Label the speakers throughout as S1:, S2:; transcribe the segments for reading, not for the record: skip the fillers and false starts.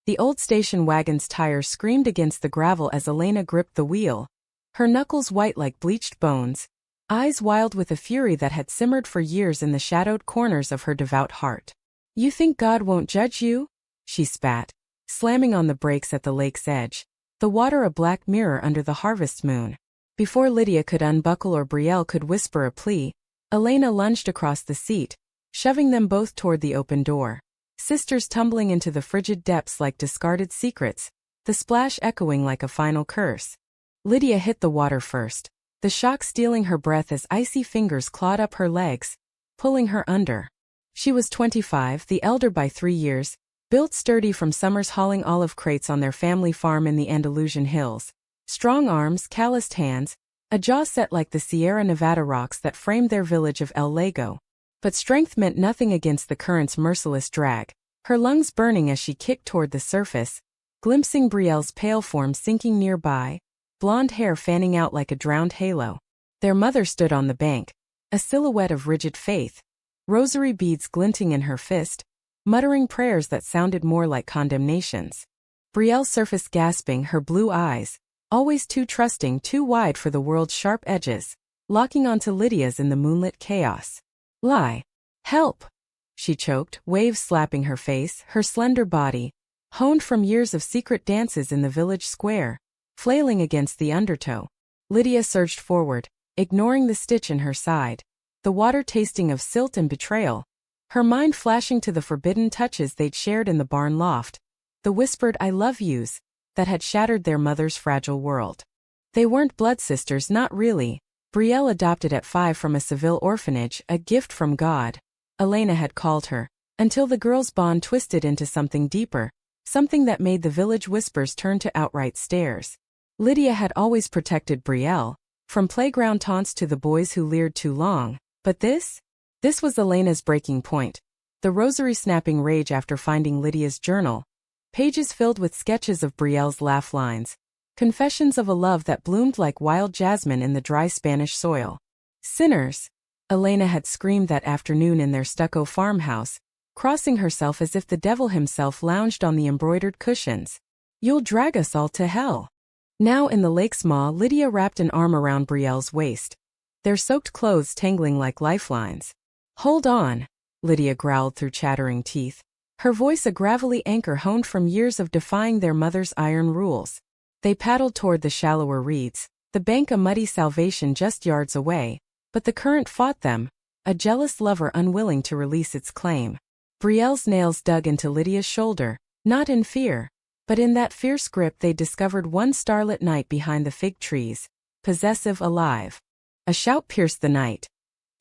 S1: The old station wagon's tires screamed against the gravel as Elena gripped the wheel, her knuckles white like bleached bones, eyes wild with a fury that had simmered for years in the shadowed corners of her devout heart. "You think God won't judge you?" she spat, slamming on the brakes at the lake's edge, the water a black mirror under the harvest moon. Before Lydia could unbuckle or Brielle could whisper a plea, Elena lunged across the seat, shoving them both toward the open door. Sisters tumbling into the frigid depths like discarded secrets, the splash echoing like a final curse. Lydia hit the water first, the shock stealing her breath as icy fingers clawed up her legs, pulling her under. She was 25, the elder by 3 years, built sturdy from summers hauling olive crates on their family farm in the Andalusian hills. Strong arms, calloused hands, a jaw set like the Sierra Nevada rocks that framed their village of El Lago. But strength meant nothing against the current's merciless drag, her lungs burning as she kicked toward the surface, glimpsing Brielle's pale form sinking nearby, blonde hair fanning out like a drowned halo. Their mother stood on the bank, a silhouette of rigid faith, rosary beads glinting in her fist, muttering prayers that sounded more like condemnations. Brielle surfaced gasping, her blue eyes, always too trusting, too wide for the world's sharp edges, locking onto Lydia's in the moonlit chaos. "Lie. Help!" she choked, waves slapping her face, her slender body, honed from years of secret dances in the village square, flailing against the undertow. Lydia surged forward, ignoring the stitch in her side, the water tasting of silt and betrayal, her mind flashing to the forbidden touches they'd shared in the barn loft, the whispered "I love yous" that had shattered their mother's fragile world. They weren't blood sisters, not really. Brielle adopted at 5 from a Seville orphanage, a gift from God, Elena had called her, until the girls' bond twisted into something deeper, something that made the village whispers turn to outright stares. Lydia had always protected Brielle, from playground taunts to the boys who leered too long, but this was Elena's breaking point. The rosary-snapping rage after finding Lydia's journal, pages filled with sketches of Brielle's laugh lines, confessions of a love that bloomed like wild jasmine in the dry Spanish soil. "Sinners!" Elena had screamed that afternoon in their stucco farmhouse, crossing herself as if the devil himself lounged on the embroidered cushions. "You'll drag us all to hell." Now in the lake's maw, Lydia wrapped an arm around Brielle's waist, their soaked clothes tangling like lifelines. "Hold on," Lydia growled through chattering teeth, her voice a gravelly anchor honed from years of defying their mother's iron rules. They paddled toward the shallower reeds, the bank a muddy salvation just yards away, but the current fought them, a jealous lover unwilling to release its claim. Brielle's nails dug into Lydia's shoulder, not in fear, but in that fierce grip they discovered one starlit night behind the fig trees, possessive, alive. A shout pierced the night.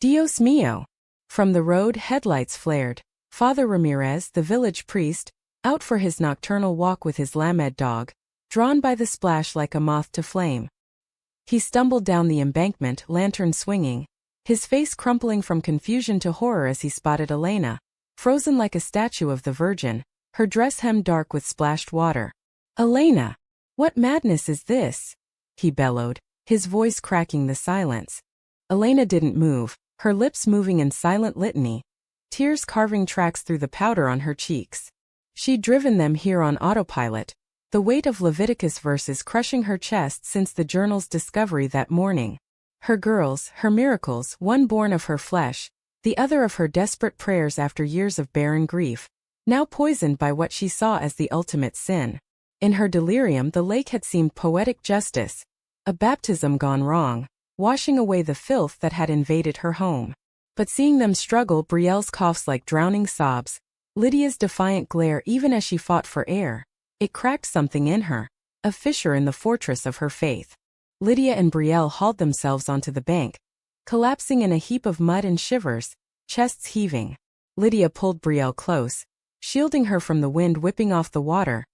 S1: "Dios mío!" From the road, headlights flared. Father Ramirez, the village priest, out for his nocturnal walk with his Lamed dog, drawn by the splash like a moth to flame. He stumbled down the embankment, lantern swinging, his face crumpling from confusion to horror as he spotted Elena, frozen like a statue of the Virgin, her dress hem dark with splashed water. "Elena! What madness is this?" he bellowed, his voice cracking the silence. Elena didn't move, her lips moving in silent litany, tears carving tracks through the powder on her cheeks. She'd driven them here on autopilot, the weight of Leviticus verses crushing her chest since the journal's discovery that morning. Her girls, her miracles, one born of her flesh, the other of her desperate prayers after years of barren grief, now poisoned by what she saw as the ultimate sin. In her delirium the lake had seemed poetic justice, a baptism gone wrong, washing away the filth that had invaded her home. But seeing them struggle, Brielle's coughs like drowning sobs, Lydia's defiant glare even as she fought for air, it cracked something in her, a fissure in the fortress of her faith. Lydia and Brielle hauled themselves onto the bank, collapsing in a heap of mud and shivers, chests heaving. Lydia pulled Brielle close, shielding her from the wind whipping off the water,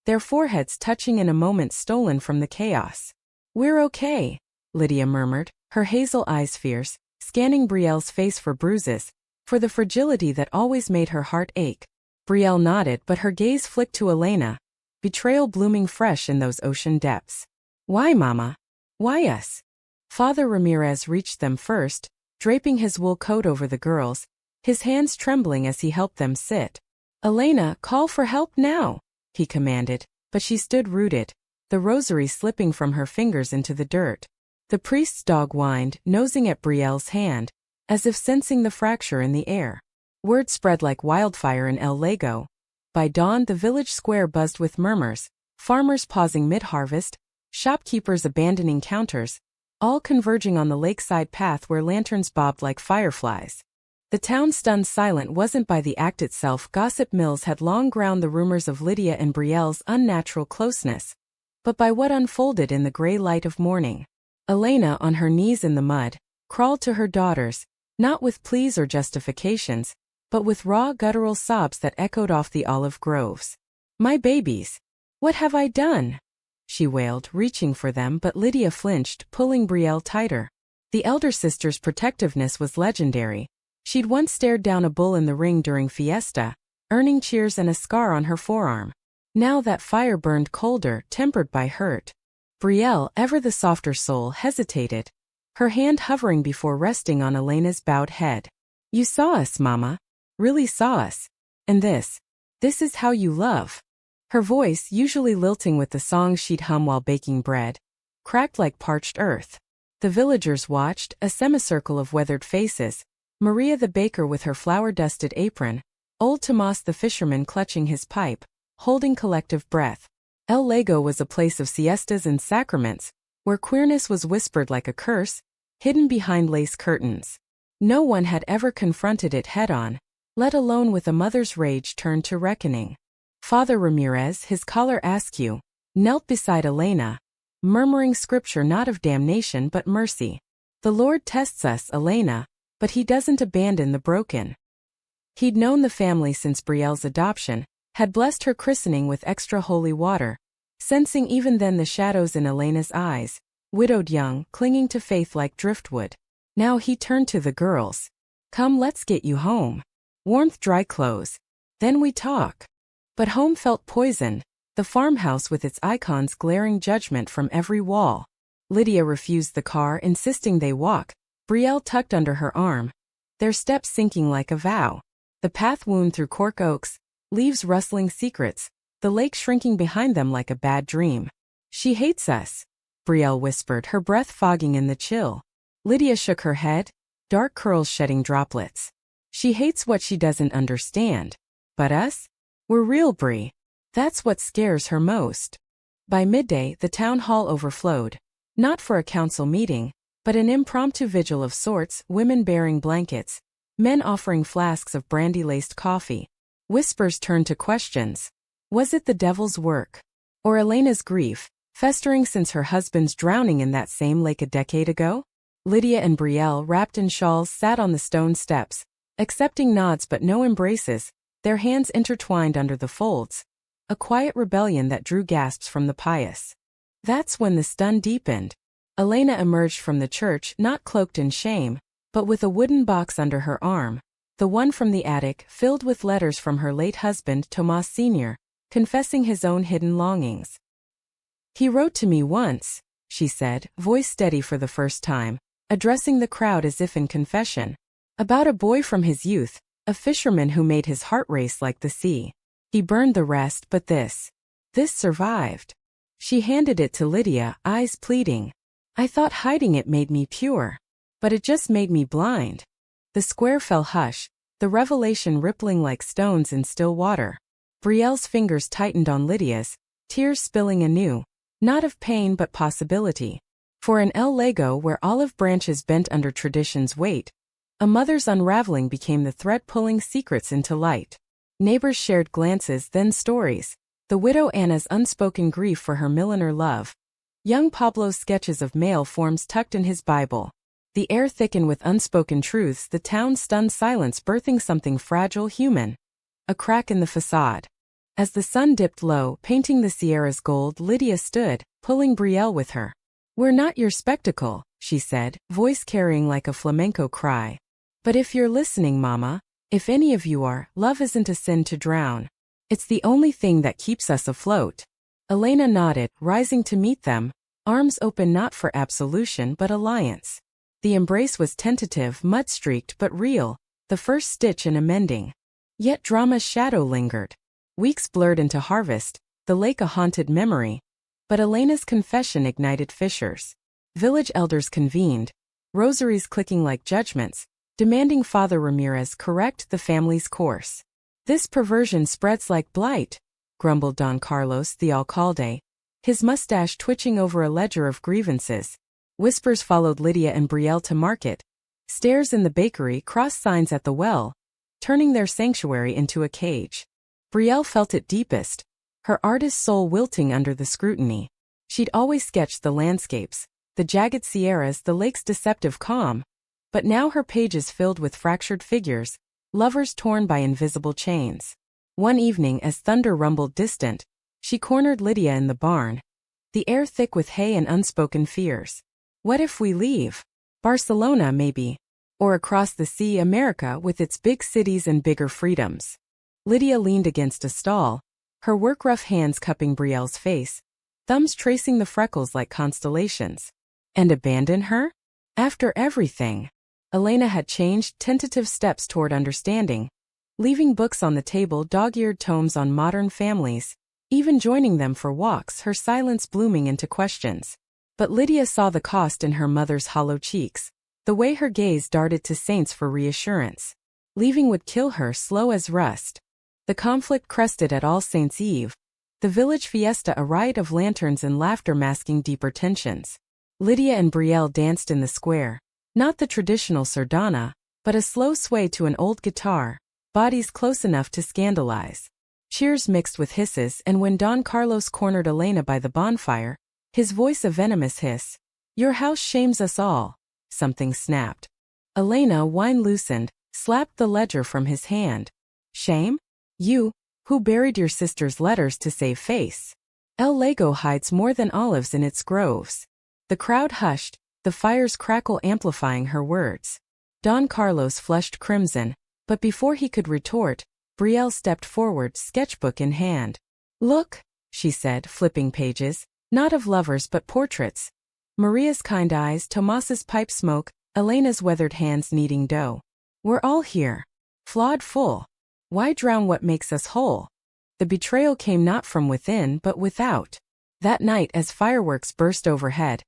S1: their foreheads touching in a moment stolen from the chaos. "We're okay," Lydia murmured, her hazel eyes fierce, scanning Brielle's face for bruises, for the fragility that always made her heart ache. Brielle nodded, but her gaze flicked to Elena, betrayal blooming fresh in those ocean depths. "Why, Mama? Why us?" Father Ramirez reached them first, draping his wool coat over the girls, his hands trembling as he helped them sit. "Elena, call for help now!" he commanded, but she stood rooted, the rosary slipping from her fingers into the dirt. The priest's dog whined, nosing at Brielle's hand, as if sensing the fracture in the air. Word spread like wildfire in El Lago. By dawn the village square buzzed with murmurs, farmers pausing mid-harvest, shopkeepers abandoning counters, all converging on the lakeside path where lanterns bobbed like fireflies. The town stunned silent wasn't by the act itself. Gossip mills had long ground the rumors of Lydia and Brielle's unnatural closeness, but by what unfolded in the gray light of morning. Elena, on her knees in the mud, crawled to her daughters, not with pleas or justifications, but with raw guttural sobs that echoed off the olive groves. "My babies! What have I done?" she wailed, reaching for them, but Lydia flinched, pulling Brielle tighter. The elder sister's protectiveness was legendary. She'd once stared down a bull in the ring during fiesta, earning cheers and a scar on her forearm. Now that fire burned colder, tempered by hurt. Brielle, ever the softer soul, hesitated, her hand hovering before resting on Elena's bowed head. "You saw us, Mama. Really saw us. And this is how you love." Her voice, usually lilting with the songs she'd hum while baking bread, cracked like parched earth. The villagers watched, a semicircle of weathered faces, Maria the baker with her flour-dusted apron, old Tomas the fisherman clutching his pipe, holding collective breath. El Lago was a place of siestas and sacraments, where queerness was whispered like a curse, hidden behind lace curtains. No one had ever confronted it head-on, let alone with a mother's rage turned to reckoning. Father Ramirez, his collar askew, knelt beside Elena, murmuring scripture not of damnation but mercy. "The Lord tests us, Elena, but he doesn't abandon the broken." He'd known the family since Brielle's adoption, had blessed her christening with extra holy water, sensing even then the shadows in Elena's eyes, widowed young, clinging to faith like driftwood. Now he turned to the girls. "Come, let's get you home. Warmth, dry clothes. Then we talk." But home felt poisoned, the farmhouse with its icons glaring judgment from every wall. Lydia refused the car, insisting they walk, Brielle tucked under her arm, their steps sinking like a vow. The path wound through cork oaks, leaves rustling secrets, the lake shrinking behind them like a bad dream. "She hates us," Brielle whispered, her breath fogging in the chill. Lydia shook her head, dark curls shedding droplets. "She hates what she doesn't understand. But us? We're real, Brie. That's what scares her most." By midday, the town hall overflowed. Not for a council meeting, but an impromptu vigil of sorts, women bearing blankets, men offering flasks of brandy-laced coffee. Whispers turned to questions. Was it the devil's work? Or Elena's grief, festering since her husband's drowning in that same lake a decade ago? Lydia and Brielle, wrapped in shawls, sat on the stone steps, accepting nods but no embraces, their hands intertwined under the folds. A quiet rebellion that drew gasps from the pious. That's when the stun deepened. Elena emerged from the church, not cloaked in shame, but with a wooden box under her arm, the one from the attic, filled with letters from her late husband, Tomas Sr., confessing his own hidden longings. "He wrote to me once," she said, voice steady for the first time, addressing the crowd as if in confession, "about a boy from his youth, a fisherman who made his heart race like the sea. He burned the rest, but this survived." She handed it to Lydia, eyes pleading. "I thought hiding it made me pure. But it just made me blind." The square fell hush, the revelation rippling like stones in still water. Brielle's fingers tightened on Lydia's, tears spilling anew, not of pain but possibility. For in El Lago, where olive branches bent under tradition's weight, a mother's unraveling became the thread pulling secrets into light. Neighbors shared glances, then stories. The widow Anna's unspoken grief for her milliner love. Young Pablo's sketches of male forms tucked in his Bible. The air thickened with unspoken truths, the town's stunned silence birthing something fragile, human. A crack in the facade. As the sun dipped low, painting the Sierra's gold, Lydia stood, pulling Brielle with her. "We're not your spectacle," she said, voice carrying like a flamenco cry. "But if you're listening, Mama, if any of you are, love isn't a sin to drown. It's the only thing that keeps us afloat." Elena nodded, rising to meet them, arms open not for absolution but alliance. The embrace was tentative, mud-streaked but real, the first stitch in a mending. Yet drama's shadow lingered. Weeks blurred into harvest, the lake a haunted memory. But Elena's confession ignited fissures. Village elders convened, rosaries clicking like judgments, demanding Father Ramirez correct the family's course. "This perversion spreads like blight," grumbled Don Carlos the alcalde, his mustache twitching over a ledger of grievances. Whispers followed Lydia and Brielle to market. Stairs in the bakery crossed signs at the well, turning their sanctuary into a cage. Brielle felt it deepest, her artist soul wilting under the scrutiny. She'd always sketched the landscapes, the jagged sierras, the lake's deceptive calm. But now her pages filled with fractured figures, lovers torn by invisible chains. One evening, as thunder rumbled distant, she cornered Lydia in the barn, the air thick with hay and unspoken fears. "What if we leave? Barcelona, maybe. Or across the sea, America with its big cities and bigger freedoms." Lydia leaned against a stall, her work-rough hands cupping Brielle's face, thumbs tracing the freckles like constellations. And abandon her? After everything? Elena had changed, tentative steps toward understanding, leaving books on the table, dog-eared tomes on modern families, even joining them for walks, her silence blooming into questions. But Lydia saw the cost in her mother's hollow cheeks, the way her gaze darted to saints for reassurance. Leaving would kill her, slow as rust. The conflict crested at All Saints' Eve, the village fiesta, a riot of lanterns and laughter masking deeper tensions. Lydia and Brielle danced in the square, not the traditional sardana, but a slow sway to an old guitar, bodies close enough to scandalize. Cheers mixed with hisses, and when Don Carlos cornered Elena by the bonfire, his voice a venomous hiss, "Your house shames us all," something snapped. Elena, wine loosened, slapped the ledger from his hand. "Shame? You, who buried your sister's letters to save face. El Lago hides more than olives in its groves." The crowd hushed, the fire's crackle amplifying her words. Don Carlos flushed crimson, but before he could retort, Brielle stepped forward, sketchbook in hand. "Look," she said, flipping pages, not of lovers but portraits. Maria's kind eyes, Tomas's pipe smoke, Elena's weathered hands kneading dough. "We're all here. Flawed full. Why drown what makes us whole?" The betrayal came not from within but without. That night, as fireworks burst overhead,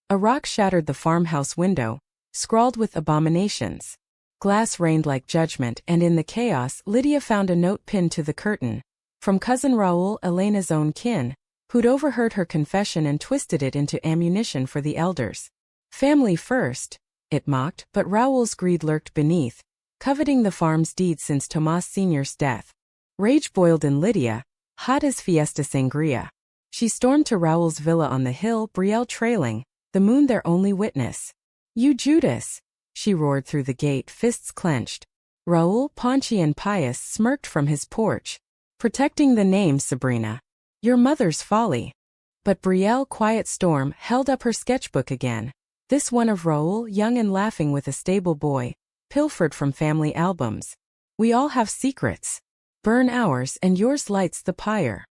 S1: a rock shattered the farmhouse window, scrawled with abominations. Glass rained like judgment, and in the chaos, Lydia found a note pinned to the curtain, from cousin Raúl, Elena's own kin, who'd overheard her confession and twisted it into ammunition for the elders. "Family first," it mocked, but Raúl's greed lurked beneath, coveting the farm's deeds since Tomás Sr.'s death. Rage boiled in Lydia, hot as fiesta sangria. She stormed to Raúl's villa on the hill, Brielle trailing, the moon their only witness. "You Judas!" she roared through the gate, fists clenched. Raúl, paunchy and pious, smirked from his porch. "Protecting the name, Sabrina. Your mother's folly." But Brielle, quiet storm, held up her sketchbook again. This one of Raúl, young and laughing with a stable boy, pilfered from family albums. "We all have secrets. Burn ours, and yours lights the pyre."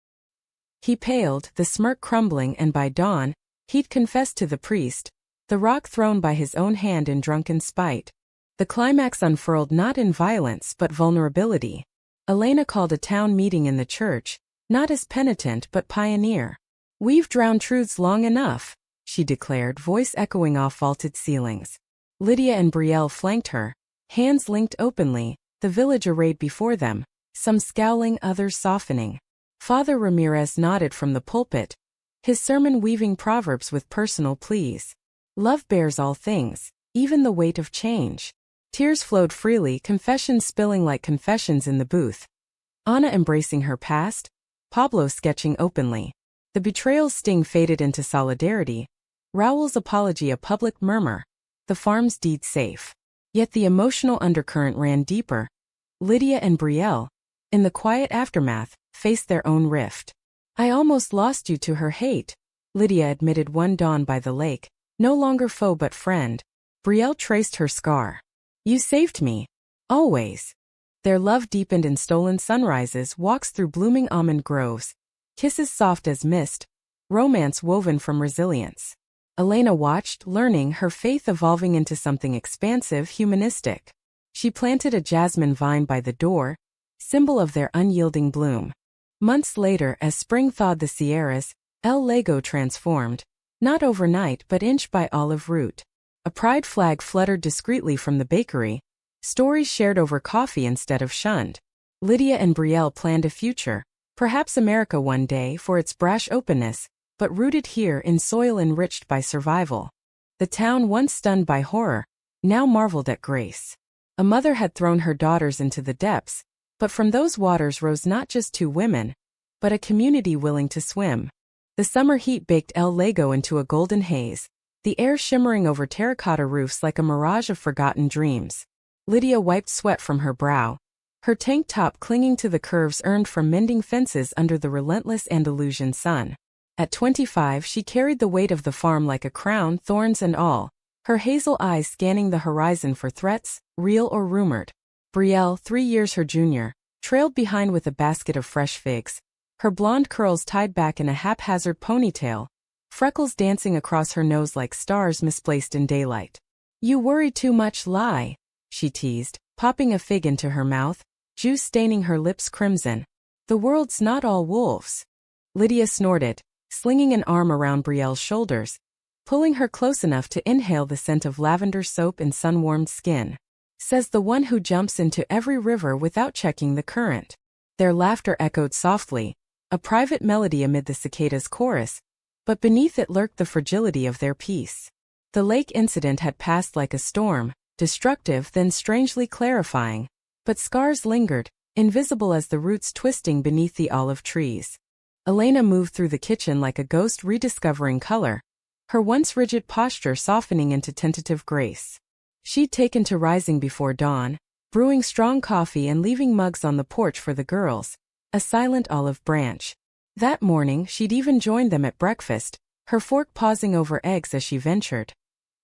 S1: He paled, the smirk crumbling, and by dawn, he'd confessed to the priest, the rock thrown by his own hand in drunken spite. The climax unfurled not in violence but vulnerability. Elena called a town meeting in the church, not as penitent but pioneer. "We've drowned truths long enough," she declared, voice echoing off vaulted ceilings. Lydia and Brielle flanked her, hands linked openly, the village arrayed before them, some scowling, others softening. Father Ramirez nodded from the pulpit, his sermon weaving proverbs with personal pleas. Love bears all things, even the weight of change. Tears flowed freely, confessions spilling like confessions in the booth. Ana embracing her past, Pablo sketching openly. The betrayal's sting faded into solidarity, Raúl's apology a public murmur, the farm's deed safe. Yet the emotional undercurrent ran deeper. Lydia and Brielle, in the quiet aftermath, faced their own rift. "I almost lost you to her hate," Lydia admitted one dawn by the lake, no longer foe but friend. Brielle traced her scar. "You saved me. Always." Their love deepened in stolen sunrises, walks through blooming almond groves, kisses soft as mist, romance woven from resilience. Elena watched, learning, her faith evolving into something expansive, humanistic. She planted a jasmine vine by the door, symbol of their unyielding bloom. Months later, as spring thawed the Sierras, El Lago transformed, not overnight but inch by olive root. A pride flag fluttered discreetly from the bakery, stories shared over coffee instead of shunned. Lydia and Brielle planned a future, perhaps America one day for its brash openness, but rooted here in soil enriched by survival. The town, once stunned by horror, now marveled at grace. A mother had thrown her daughters into the depths, but from those waters rose not just two women, but a community willing to swim. The summer heat baked El Lago into a golden haze, the air shimmering over terracotta roofs like a mirage of forgotten dreams. Lydia wiped sweat from her brow, her tank top clinging to the curves earned from mending fences under the relentless Andalusian sun. At 25, she carried the weight of the farm like a crown, thorns and all, her hazel eyes scanning the horizon for threats, real or rumored. Brielle, 3 years her junior, trailed behind with a basket of fresh figs, her blonde curls tied back in a haphazard ponytail, freckles dancing across her nose like stars misplaced in daylight. "You worry too much, lie," she teased, popping a fig into her mouth, juice staining her lips crimson. "The world's not all wolves." Lydia snorted, slinging an arm around Brielle's shoulders, pulling her close enough to inhale the scent of lavender soap and sun-warmed skin. "Says the one who jumps into every river without checking the current." Their laughter echoed softly, a private melody amid the cicadas' chorus, but beneath it lurked the fragility of their peace. The lake incident had passed like a storm, destructive then strangely clarifying, but scars lingered, invisible as the roots twisting beneath the olive trees. Elena moved through the kitchen like a ghost rediscovering color, her once rigid posture softening into tentative grace. She'd taken to rising before dawn, brewing strong coffee and leaving mugs on the porch for the girls, a silent olive branch. That morning she'd even joined them at breakfast, her fork pausing over eggs as she ventured.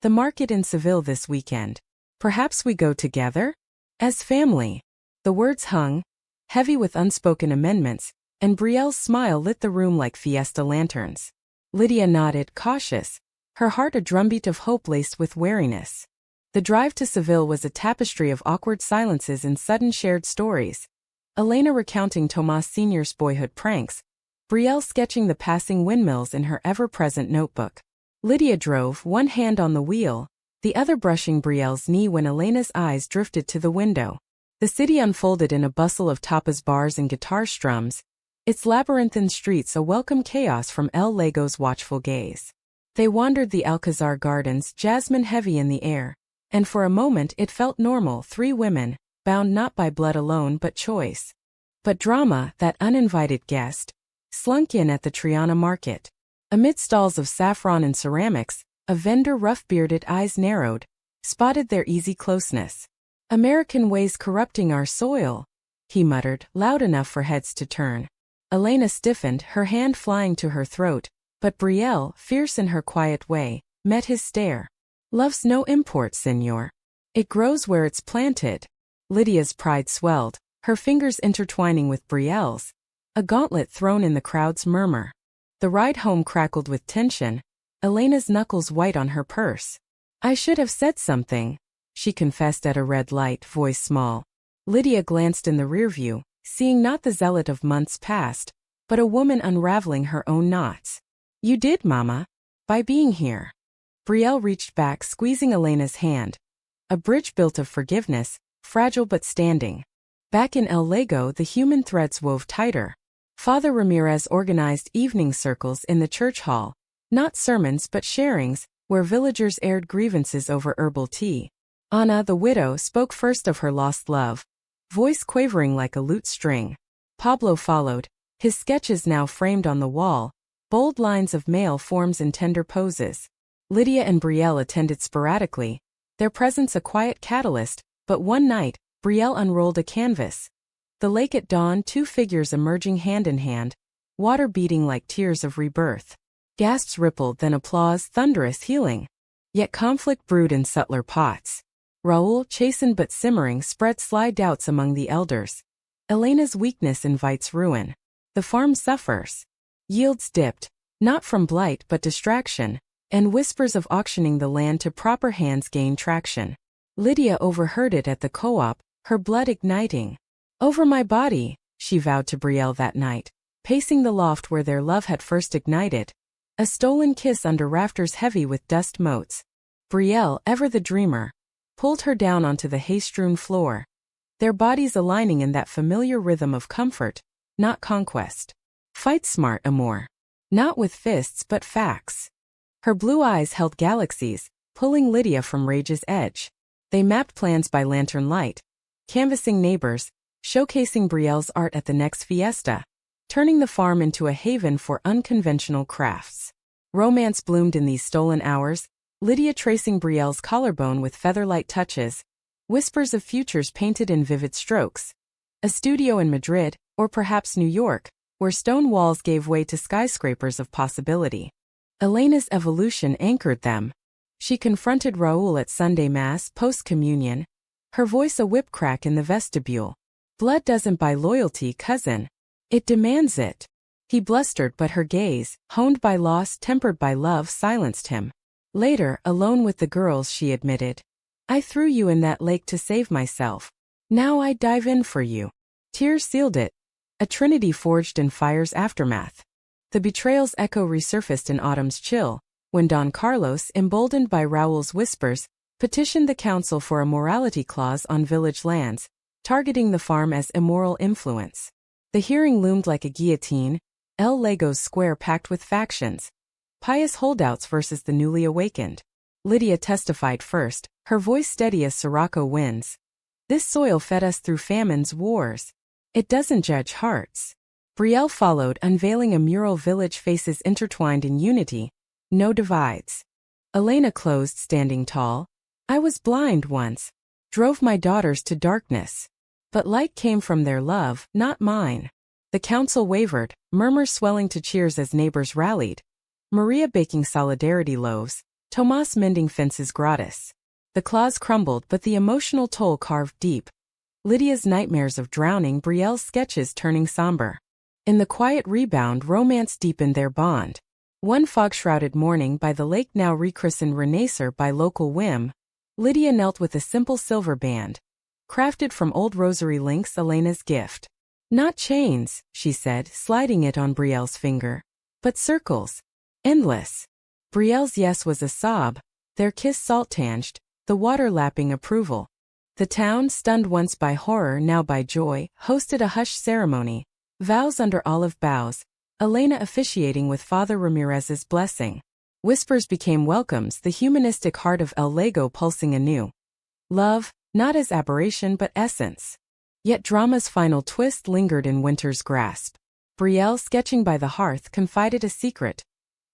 S1: "The market in Seville this weekend. Perhaps we go together? As family." The words hung, heavy with unspoken amendments, and Brielle's smile lit the room like fiesta lanterns. Lydia nodded, cautious, her heart a drumbeat of hope laced with wariness. The drive to Seville was a tapestry of awkward silences and sudden shared stories. Elena recounting Tomas Sr.'s boyhood pranks, Brielle sketching the passing windmills in her ever-present notebook. Lydia drove, one hand on the wheel, the other brushing Brielle's knee when Elena's eyes drifted to the window. The city unfolded in a bustle of tapas bars and guitar strums, its labyrinthine streets a welcome chaos from El Lago's watchful gaze. They wandered the Alcazar gardens, jasmine heavy in the air, and for a moment it felt normal, 3 women, bound not by blood alone but choice. But drama, that uninvited guest, slunk in at the Triana market. Amid stalls of saffron and ceramics, a vendor, rough-bearded, eyes narrowed, spotted their easy closeness. "American ways corrupting our soil," he muttered, loud enough for heads to turn. Elena stiffened, her hand flying to her throat, but Brielle, fierce in her quiet way, met his stare. "Love's no import, senor. It grows where it's planted." Lydia's pride swelled, her fingers intertwining with Brielle's, a gauntlet thrown in the crowd's murmur. The ride home crackled with tension, Elena's knuckles white on her purse. "I should have said something," she confessed at a red light, voice small. Lydia glanced in the rearview, seeing not the zealot of months past, but a woman unraveling her own knots. "You did, Mama. By being here." Brielle reached back, squeezing Elena's hand. A bridge built of forgiveness, fragile but standing. Back in El Lago, the human threads wove tighter. Father Ramirez organized evening circles in the church hall, not sermons but sharings, where villagers aired grievances over herbal tea. Ana, the widow, spoke first of her lost love, voice quavering like a lute string. Pablo followed, his sketches now framed on the wall, bold lines of male forms in tender poses. Lydia and Brielle attended sporadically, their presence a quiet catalyst, but one night, Brielle unrolled a canvas. The lake at dawn, 2 figures emerging hand in hand, water beating like tears of rebirth. Gasps rippled, then applause, thunderous healing. Yet conflict brewed in subtler pots. Raoul, chastened but simmering, spread sly doubts among the elders. Elena's weakness invites ruin. The farm suffers. Yields dipped, not from blight but distraction, and whispers of auctioning the land to proper hands gain traction. Lydia overheard it at the co-op, her blood igniting. "Over my body," she vowed to Brielle that night, pacing the loft where their love had first ignited. A stolen kiss under rafters heavy with dust motes. Brielle, ever the dreamer, pulled her down onto the hay-strewn floor, their bodies aligning in that familiar rhythm of comfort, not conquest. Fight smart, amour. Not with fists but facts. Her blue eyes held galaxies, pulling Lydia from rage's edge. They mapped plans by lantern light, canvassing neighbors, showcasing Brielle's art at the next fiesta, turning the farm into a haven for unconventional crafts. Romance bloomed in these stolen hours, Lydia tracing Brielle's collarbone with featherlight touches, whispers of futures painted in vivid strokes. A studio in Madrid, or perhaps New York, where stone walls gave way to skyscrapers of possibility. Elena's evolution anchored them. She confronted Raoul at Sunday Mass post-communion, her voice a whip crack in the vestibule. Blood doesn't buy loyalty, cousin. It demands it. He blustered, but her gaze, honed by loss, tempered by love, silenced him. Later, alone with the girls, she admitted, I threw you in that lake to save myself. Now I dive in for you. Tears sealed it. A trinity forged in fire's aftermath. The betrayal's echo resurfaced in autumn's chill, when Don Carlos, emboldened by Raoul's whispers, petitioned the council for a morality clause on village lands, targeting the farm as immoral influence. The hearing loomed like a guillotine, El Legos square packed with factions. Pious holdouts versus the newly awakened. Lydia testified first, her voice steady as Sirocco winds. This soil fed us through famines, wars. It doesn't judge hearts. Brielle followed, unveiling a mural village faces intertwined in unity, no divides. Elena closed, standing tall. I was blind once, drove my daughters to darkness. But light came from their love, not mine. The council wavered, murmurs swelling to cheers as neighbors rallied. Maria baking solidarity loaves, Tomas mending fences gratis. The claws crumbled, but the emotional toll carved deep. Lydia's nightmares of drowning, Brielle's sketches turning somber. In the quiet rebound, romance deepened their bond. One fog-shrouded morning by the lake, now rechristened Renaissance by local whim, Lydia knelt with a simple silver band, crafted from old rosary links, Elena's gift. Not chains, she said, sliding it on Brielle's finger, but circles. Endless. Brielle's yes was a sob, their kiss salt-tanged, the water lapping approval. The town, stunned once by horror, now by joy, hosted a hushed ceremony, vows under olive boughs, Elena officiating with Father Ramirez's blessing. Whispers became welcomes, the humanistic heart of El Lego pulsing anew. Love, not as aberration but essence. Yet drama's final twist lingered in winter's grasp. Brielle, sketching by the hearth, confided a secret.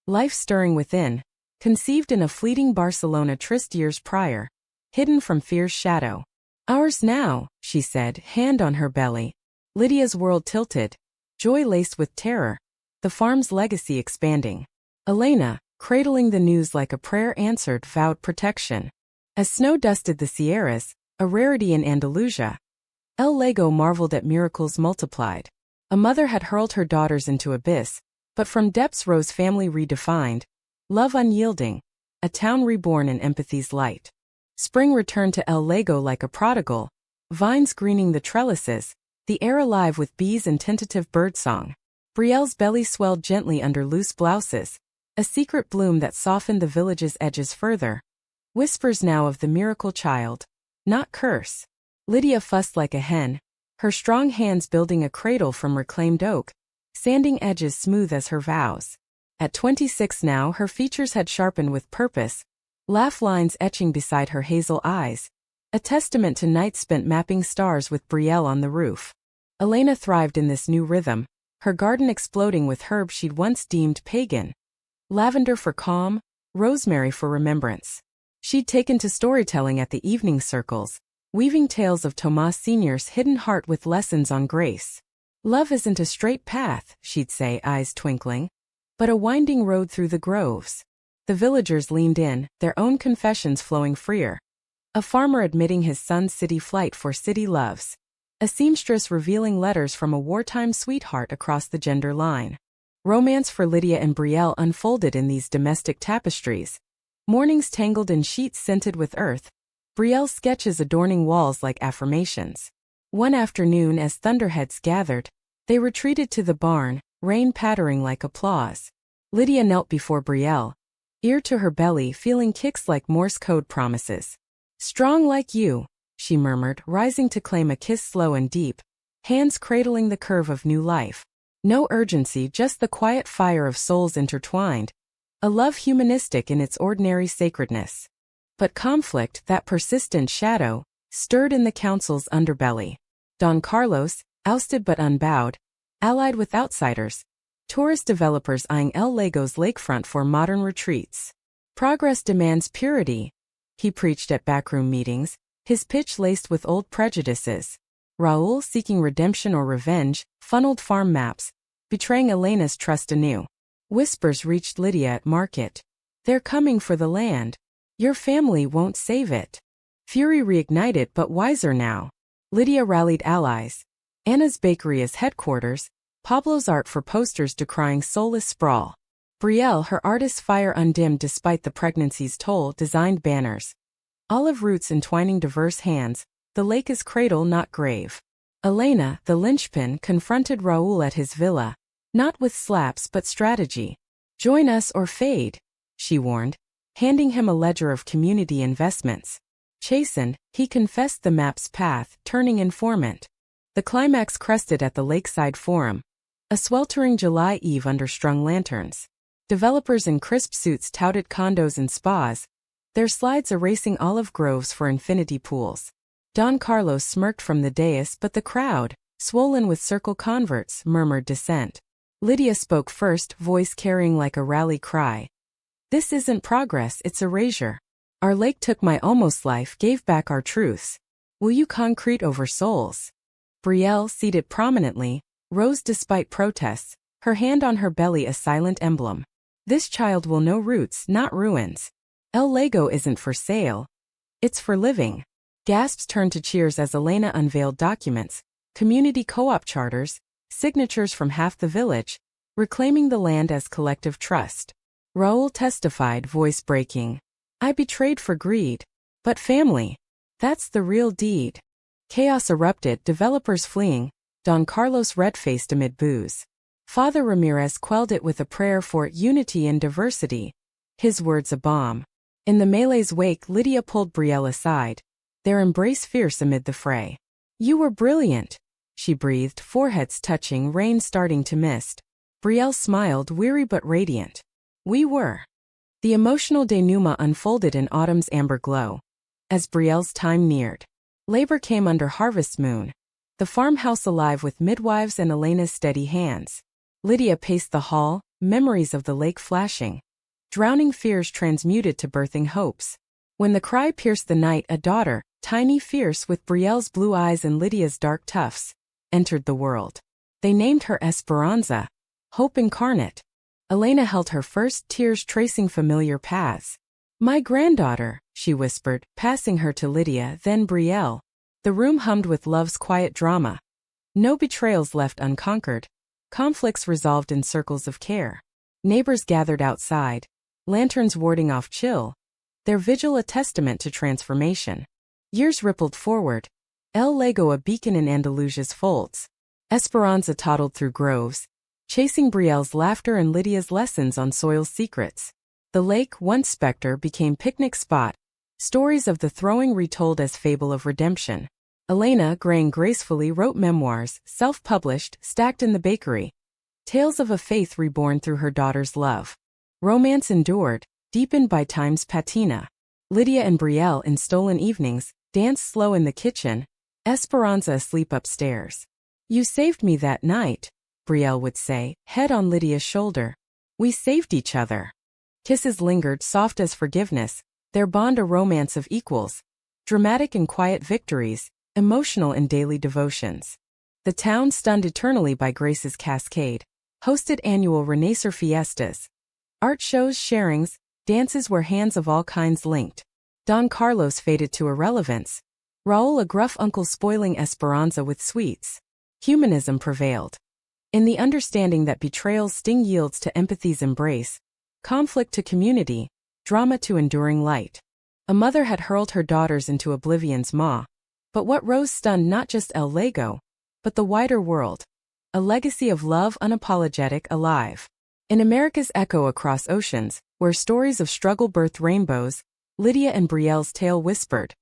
S1: Life stirring within, conceived in a fleeting Barcelona tryst years prior, hidden from fear's shadow. Ours now, she said, hand on her belly. Lydia's world tilted, joy laced with terror, the farm's legacy expanding. Elena, cradling the news like a prayer answered, vowed protection. As snow dusted the Sierras, a rarity in Andalusia, El Lego marveled at miracles multiplied. A mother had hurled her daughters into abyss, but from depths rose family redefined, love unyielding, a town reborn in empathy's light. Spring returned to El Lego like a prodigal, vines greening the trellises, the air alive with bees and tentative birdsong. Brielle's belly swelled gently under loose blouses, a secret bloom that softened the village's edges further. Whispers now of the miracle child, not curse. Lydia fussed like a hen, her strong hands building a cradle from reclaimed oak, sanding edges smooth as her vows. At 26 now, her features had sharpened with purpose, laugh lines etching beside her hazel eyes, a testament to nights spent mapping stars with Brielle on the roof. Elena thrived in this new rhythm, her garden exploding with herbs she'd once deemed pagan. Lavender for calm, rosemary for remembrance. She'd taken to storytelling at the evening circles, weaving tales of Tomas Sr.'s hidden heart with lessons on grace. Love isn't a straight path, she'd say, eyes twinkling, but a winding road through the groves. The villagers leaned in, their own confessions flowing freer. A farmer admitting his son's city flight for city loves. A seamstress revealing letters from a wartime sweetheart across the gender line. Romance for Lydia and Brielle unfolded in these domestic tapestries. Mornings tangled in sheets scented with earth, Brielle's sketches adorning walls like affirmations. One afternoon, as thunderheads gathered, they retreated to the barn, rain pattering like applause. Lydia knelt before Brielle, ear to her belly feeling kicks like Morse code promises. "Strong like you," she murmured, rising to claim a kiss slow and deep, hands cradling the curve of new life. No urgency, just the quiet fire of souls intertwined, a love humanistic in its ordinary sacredness. But conflict, that persistent shadow, stirred in the council's underbelly. Don Carlos, ousted but unbowed, allied with outsiders, tourist developers eyeing El Lago's lakefront for modern retreats. Progress demands purity, he preached at backroom meetings, his pitch laced with old prejudices. Raul, seeking redemption or revenge, funneled farm maps, betraying Elena's trust anew. Whispers reached Lydia at market. "They're coming for the land. Your family won't save it." Fury reignited, but wiser now. Lydia rallied allies. Anna's bakery as headquarters, Pablo's art for posters decrying soulless sprawl. Brielle, her artist's fire undimmed despite the pregnancy's toll, designed banners. Olive roots entwining diverse hands, the lake is cradle not grave. Elena, the linchpin, confronted Raul at his villa, not with slaps but strategy. "Join us or fade," she warned, handing him a ledger of community investments. Chastened, he confessed the map's path, turning informant. The climax crested at the Lakeside Forum, a sweltering July eve under strung lanterns. Developers in crisp suits touted condos and spas, their slides erasing olive groves for infinity pools. Don Carlos smirked from the dais, but the crowd, swollen with circle converts, murmured dissent. Lydia spoke first, voice carrying like a rally cry. "This isn't progress, it's erasure. Our lake took my almost life, gave back our truths. Will you concrete over souls?" Brielle, seated prominently, rose despite protests, her hand on her belly a silent emblem. "This child will know roots, not ruins. El Lago isn't for sale. It's for living." Gasps turned to cheers as Elena unveiled documents, community co-op charters, signatures from half the village, reclaiming the land as collective trust. Raul testified, voice breaking. "I betrayed for greed. But family, that's the real deed." Chaos erupted, developers fleeing, Don Carlos red-faced amid boos. Father Ramirez quelled it with a prayer for unity and diversity, his words a bomb. In the melee's wake, Lydia pulled Brielle aside, their embrace fierce amid the fray. "You were brilliant," she breathed, foreheads touching, rain starting to mist. Brielle smiled, weary but radiant. "We were." The emotional denouement unfolded in autumn's amber glow. As Brielle's time neared, labor came under harvest moon, the farmhouse alive with midwives and Elena's steady hands. Lydia paced the hall, memories of the lake flashing. Drowning fears transmuted to birthing hopes. When the cry pierced the night, a daughter, tiny, fierce, with Brielle's blue eyes and Lydia's dark tufts, entered the world. They named her Esperanza, hope incarnate. Elena held her first, tears tracing familiar paths. "My granddaughter," she whispered, passing her to Lydia, then Brielle. The room hummed with love's quiet drama. No betrayals left unconquered. Conflicts resolved in circles of care. Neighbors gathered outside, lanterns warding off chill, their vigil a testament to transformation. Years rippled forward, El Lago a beacon in Andalusia's folds. Esperanza toddled through groves, chasing Brielle's laughter and Lydia's lessons on soil's secrets. The lake, once specter, became picnic spot, stories of the throwing retold as fable of redemption. Elena, graying gracefully, wrote memoirs, self-published, stacked in the bakery. Tales of a faith reborn through her daughter's love. Romance endured, deepened by time's patina. Lydia and Brielle, in stolen evenings, danced slow in the kitchen, Esperanza asleep upstairs. "You saved me that night," Brielle would say, head on Lydia's shoulder. "We saved each other." Kisses lingered, soft as forgiveness, their bond a romance of equals. Dramatic in quiet victories, emotional in daily devotions. The town, stunned eternally by Grace's cascade, hosted annual Renaissance fiestas. Art shows, sharings, dances where hands of all kinds linked. Don Carlos faded to irrelevance. Raul, a gruff uncle, spoiling Esperanza with sweets. Humanism prevailed. In the understanding that betrayal's sting yields to empathy's embrace, conflict to community, drama to enduring light. A mother had hurled her daughters into oblivion's maw. But what rose stunned not just El Lago, but the wider world. a legacy of love unapologetic alive. In America's Echo Across Oceans, where stories of struggle birthed rainbows, Lydia and Brielle's tale whispered,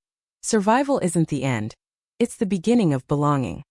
S1: survival isn't the end, it's the beginning of belonging.